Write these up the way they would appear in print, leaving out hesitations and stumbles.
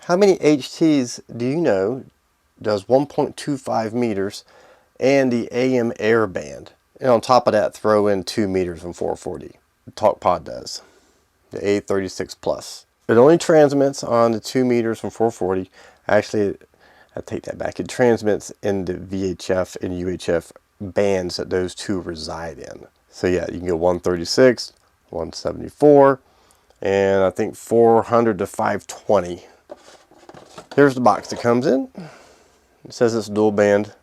How many HTs do you know does 1.25 meters and the AM air band? And on top of that, throw in 2 meters and 440. Talkpod does. The A36Plus. It only transmits on the 2 meters from 440. Actually, I take that back. It transmits in the VHF and UHF bands that those two reside in. So yeah, you can go 136, 174, and I think 400 to 520. Here's the box that comes in. It says it's dual band,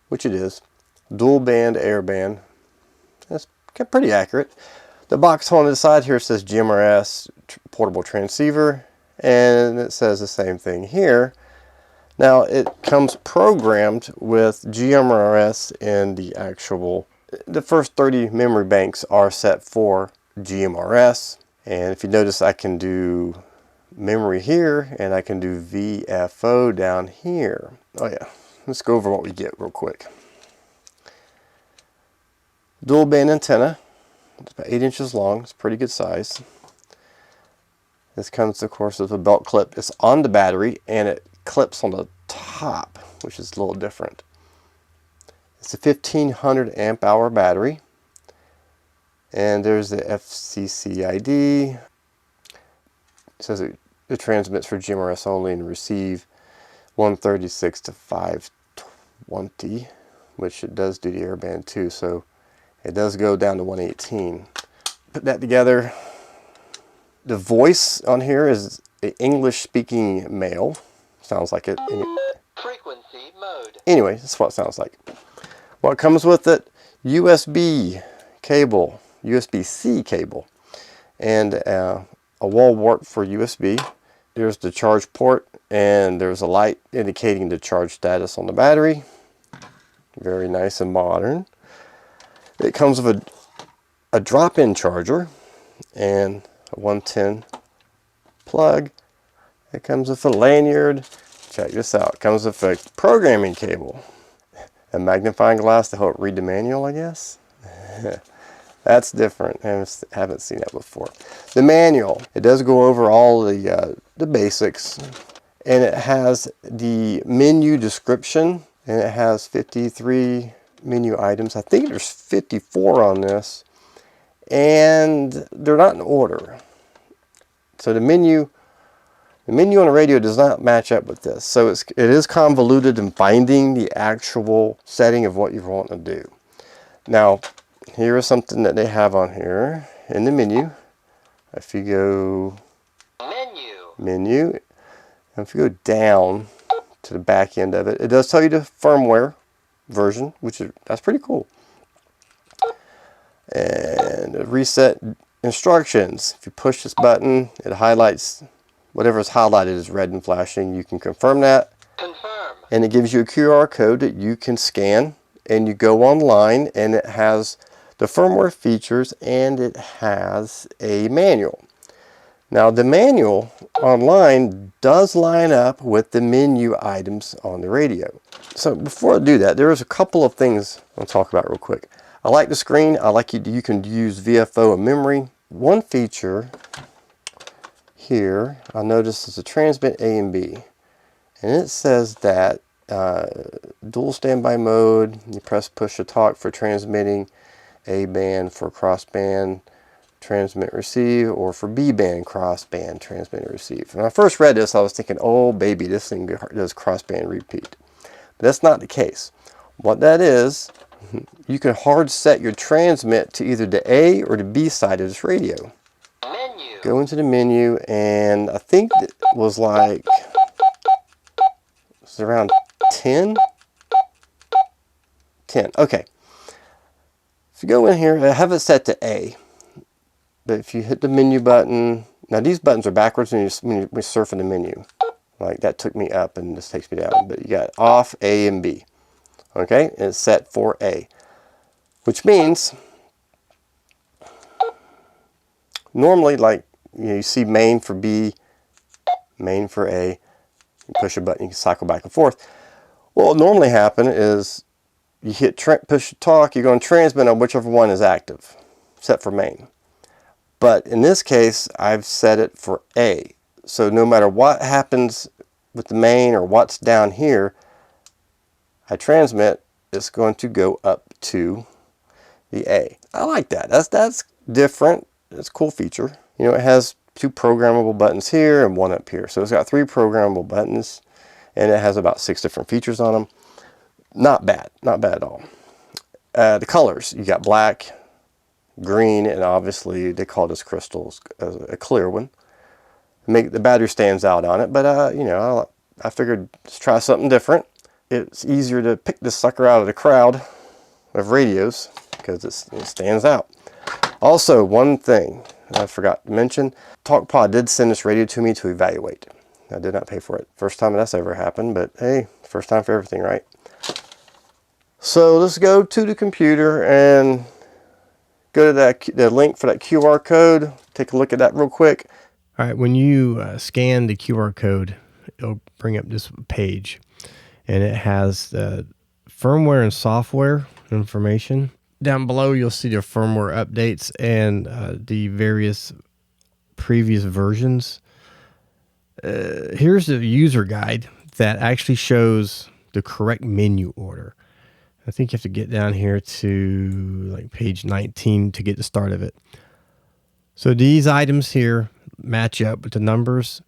which it is. Dual band air band. That's pretty accurate. The box on the side here says GMRS portable transceiver, and it says the same thing here. Now it comes programmed with GMRS in the actual, the first 30 memory banks are set for GMRS. And if you notice, I can do memory here and I can do VFO down here. Oh yeah, let's go over what we get real quick. Dual band antenna. It's about 8 inches long. It's pretty good size. This comes, of course, with a belt clip. It's on the battery and it clips on the top, which is a little different. It's a 1500 amp hour battery. And there's the FCC ID. It says it transmits for GMRS only and receive 136 to 520, which it does do the airband too. So it does go down to 118. Put that together. The voice on here is an English-speaking male. Sounds like it. Frequency mode. Anyway, that's what it sounds like. What comes with it? USB cable, USB-C cable, and a wall wart for USB. There's the charge port, and there's a light indicating the charge status on the battery. Very nice and modern. It comes with a drop-in charger and a 110 plug. It comes with a lanyard. Check this out. It comes with a programming cable. A magnifying glass to help read the manual, I guess. That's different. I haven't seen that before. The manual. It does go over all the basics. And it has the menu description. And it has 53 menu items. I think there's 54 on this, and they're not in order. So the menu on the radio does not match up with this. So it is convoluted in finding the actual setting of what you want to do. Now, here is something that they have on here in the menu. If you go menu, and if you go down to the back end of it, it does tell you the firmware version, that's pretty cool. And reset instructions. If you push this button, it highlights whatever is highlighted is red and flashing. You can confirm that. Confirm. And it gives you a QR code that you can scan, and you go online, and it has the firmware features and it has a manual. Now the manual online does line up with the menu items on the radio. So before I do that, there's a couple of things I'll talk about real quick. I like the screen. I like you can use VFO and memory. One feature here I noticed is a transmit A and B. And it says that dual standby mode, you press push to talk for transmitting, A band for crossband transmit receive, or for B band crossband transmit and receive. When I first read this, I was thinking, oh baby, this thing does crossband repeat. But that's not the case. What that is, you can hard set your transmit to either the A or the B side of this radio. Menu. Go into the menu, and I think it was like, it's around 10? 10, okay. If you go in here, I have it set to A. But if you hit the menu button, now these buttons are backwards when you surf in the menu. Like that took me up and this takes me down. But you got off, A, and B. Okay, and it's set for A. Which means, normally like you see main for B, main for A. You push a button, you can cycle back and forth. What will normally happen is you hit push to talk, you're going to transmit on whichever one is active, set for main. But in this case, I've set it for A. So no matter what happens with the main or watts down here I transmit, it's going to go up to the A. I like that. That's different. It's a cool feature. You know, it has 2 programmable buttons here and 1 up here. So it's got 3 programmable buttons, and it has about 6 different features on them. Not bad. Not bad at all. The colors, you got black, green, and obviously they call this crystals a clear one. Make the battery stands out on it, but you know, I figured let's try something different. It's easier to pick this sucker out of the crowd of radios because it stands out. Also, one thing I forgot to mention, Talkpod did send this radio to me to evaluate. I did not pay for it. First time that's ever happened, but hey, first time for everything, right? So let's go to the computer and go to the link for that QR code. Take a look at that real quick. All right, when you scan the QR code, it'll bring up this page, and it has the firmware and software information. Down below, you'll see the firmware updates and the various previous versions. Here's the user guide that actually shows the correct menu order. I think you have to get down here to like page 19 to get the start of it. So these items here match up with the numbers,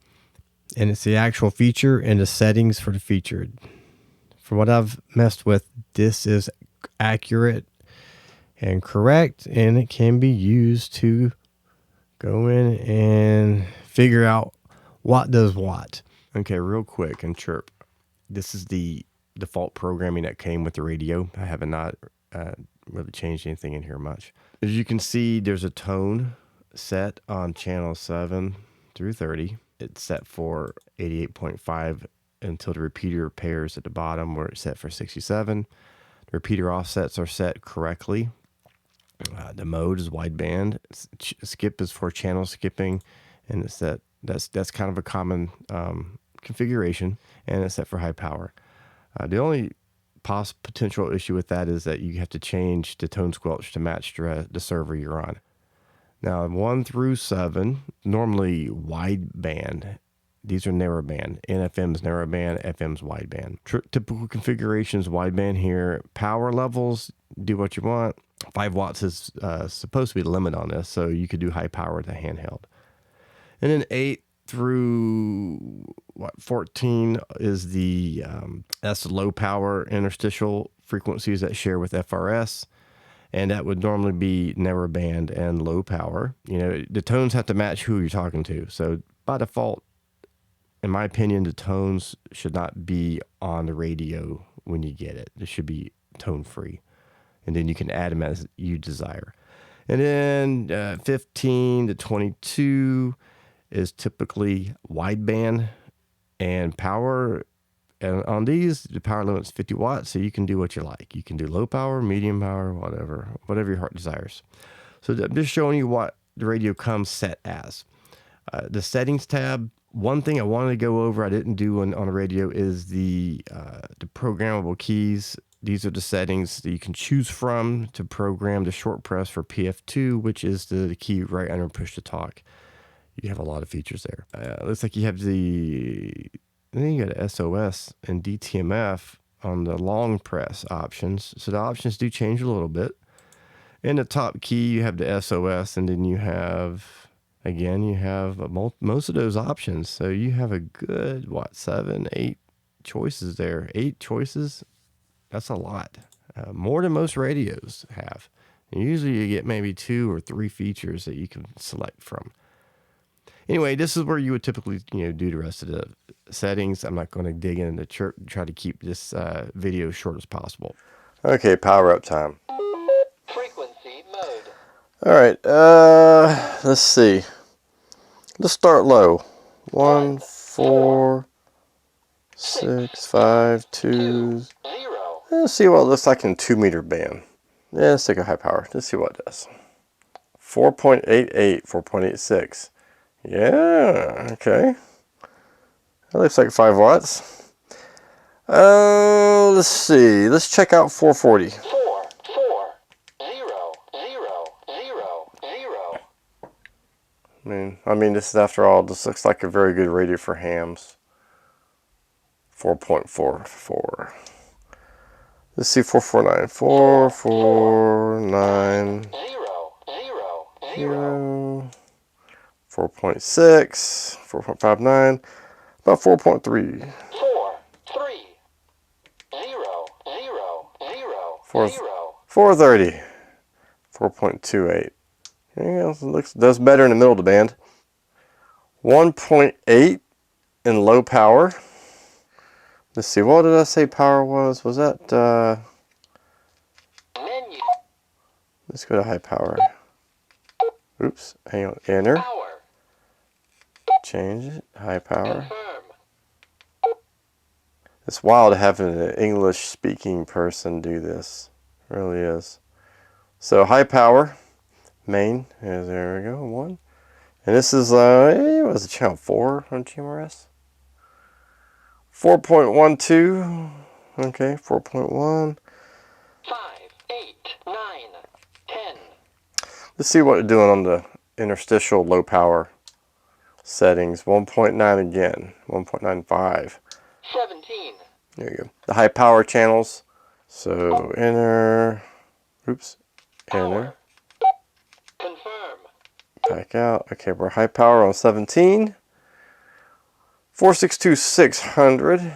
and it's the actual feature and the settings for the feature. From what I've messed with, this is accurate and correct, and it can be used to go in and figure out what does what. Okay, real quick in CHIRP, this is the default programming that came with the radio. I have not really changed anything in here much. As you can see, there's a tone set on channel 7 through 30. It's set for 88.5 until the repeater pairs at the bottom where it's set for 67. The repeater offsets are set correctly. The mode is wideband. Skip is for channel skipping, and it's set. That's kind of a common configuration, and it's set for high power. The only potential issue with that is that you have to change the tone squelch to match the server you're on. Now, 1 through 7, normally wideband. These are narrowband. NFM's narrowband, FM's wideband. Typical configurations, wideband here. Power levels, do what you want. 5 watts is supposed to be the limit on this, so you could do high power with a handheld. And then 8 through 14 is that's the low power interstitial frequencies that share with FRS. And that would normally be narrowband and low power. You know, the tones have to match who you're talking to. So by default, in my opinion, the tones should not be on the radio when you get it. It should be tone free. And then you can add them as you desire. And then 15 to 22 is typically wideband and power. And on these, the power limit's 50 watts, so you can do what you like. You can do low power, medium power, whatever your heart desires. So I'm just showing you what the radio comes set as. The settings tab, one thing I wanted to go over I didn't do on the radio is the programmable keys. These are the settings that you can choose from to program the short press for PF2, which is the key right under push to talk. You have a lot of features there. Looks like you have then you got SOS and DTMF on the long press options. So the options do change a little bit. In the top key, you have the SOS, and then you have most of those options. So you have a good, 7, 8 choices there. 8 choices, that's a lot. More than most radios have. And usually you get maybe 2 or 3 features that you can select from. Anyway, this is where you would typically, do the rest of the settings. I'm not going to dig into CHIRP, try to keep this video short as possible. Okay, power up time. Frequency mode. All right, let's see. Let's start low. 1, 4, 6, 5, 2. 0. Let's see what it looks like in 2-meter band. Yeah, let's take a high power. Let's see what it does. 4.88, 4.86. Yeah, okay. That looks like 5 watts. Let's see. Let's check out 440. 4, 4, 0, 0, 0, 0. I mean, this is after all, this looks like a very good radio for hams. 4.44. Let's see, 449. 449. 0, 0, 0. 4.6. 4.59. About 4.3. 4, 3, 0, 0, 0, 0. 430. 4.28. Yeah, does better in the middle of the band. 1.8 in low power. Let's see, what did I say power was? Was that, Menu. let's go to high power. Oops, hang on, enter. Power. Change it, high power. Confirm. It's wild having an English speaking person do this. It really is. So high power, main, there we go, 1. And this is, what is it, channel 4 on GMRS? 4.12, okay, 4.1. 5, 8, 9, 10. Let's see what it's doing on the interstitial low power settings. 1.9 again, 1.95. 17. There you go. The high power channels. So enter, oops, enter, Confirm. back out. Okay, we're high power on 17. 462,600.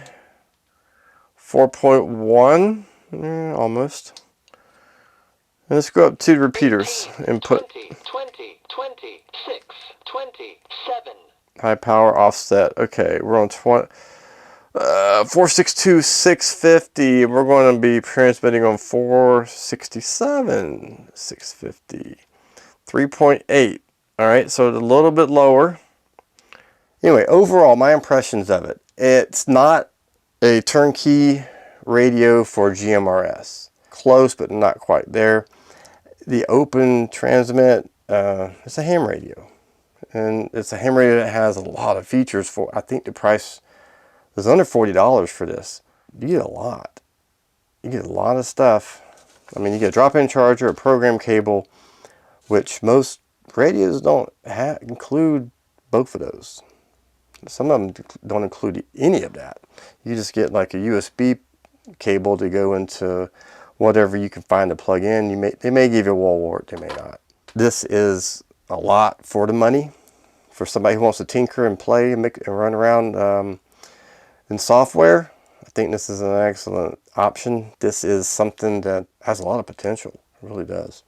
4.1, almost. And let's go up to the repeaters. 18, Input 20, 20, 20, 6, 20, 7. high power offset. Okay, we're on 462,650. We're going to be transmitting on 467,650. 3.8. All right, so a little bit lower. Anyway, overall, my impressions of it. It's not a turnkey radio for GMRS. Close, but not quite there. The open transmit, it's a ham radio. And it's a ham radio that has a lot of features. For I think the price is under $40 for this. You get a lot. You get a lot of stuff. I mean, you get a drop-in charger, a program cable, which most radios don't include both of those. Some of them don't include any of that. You just get like a USB cable to go into whatever you can find to plug in. They may give you a wall wart, they may not. This is a lot for the money. For somebody who wants to tinker and play and run around in software, I think this is an excellent option. This is something that has a lot of potential. It really does.